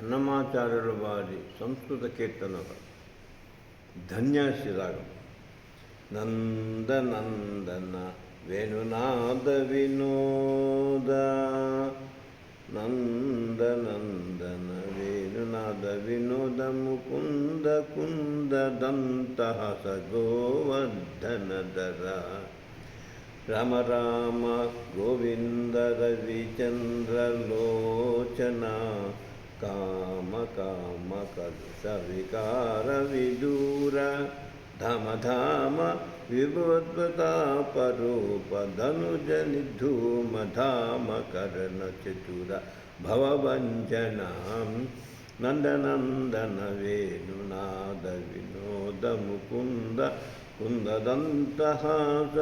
అన్నమాచార్యుల వారి సంస్కృత కీర్తనలు ధన్యాసి రాగం. నందనందన వేణునాద వినోద, నందనందన వేణునాద వినోద, ముకుంద కుంద దంతహస గోవర్ధనధర, రామ రామ గోవింద రవిచంద్రలోచన, కామ కామ కలుష వికార విదూర, ధామ ధామ విభవద్వతాపరూప, ధనుజ నిర్ధూమ ధామ కరణ చతుర, భవభంజన నందనందన వేణునాద వినోద, ముకుంద కుందదంతహాస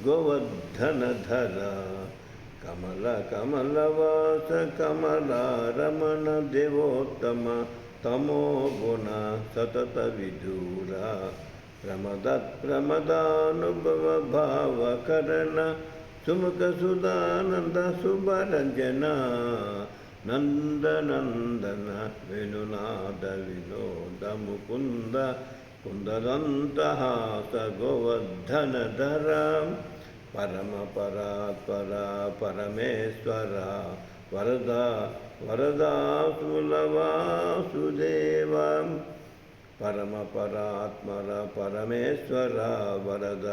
గోవర్ధనధర, కమల కమలవాస కమలారమణ దేవోత్తమ, తమోగుణ సతత విదూర, ప్రమదానుభవ భావకరణ, సుముఖ సుధానంద శుభరంజన, నందనందన వేణునాద వినోద, ముకుంద కుందదంతహాస గోవర్ధనధర, పరమ పరాత్పర పరమేశ్వర, వరద వరదాసుల వాసుదేవ, పరమ పరాత్మర పరమేశ్వర, వరద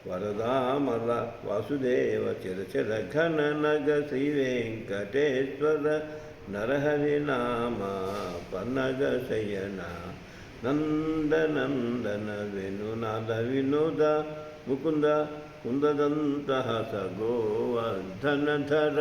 వరదామర వాసుదేవ, చిరచిర ఘన నగ శ్రీ వెంకటేశ్వర, నరహరి నామ పన్నగ శయన, నందనందన వేణునాద వినోద, ముకుంద కుందదంతహస గోవర్ధనధర.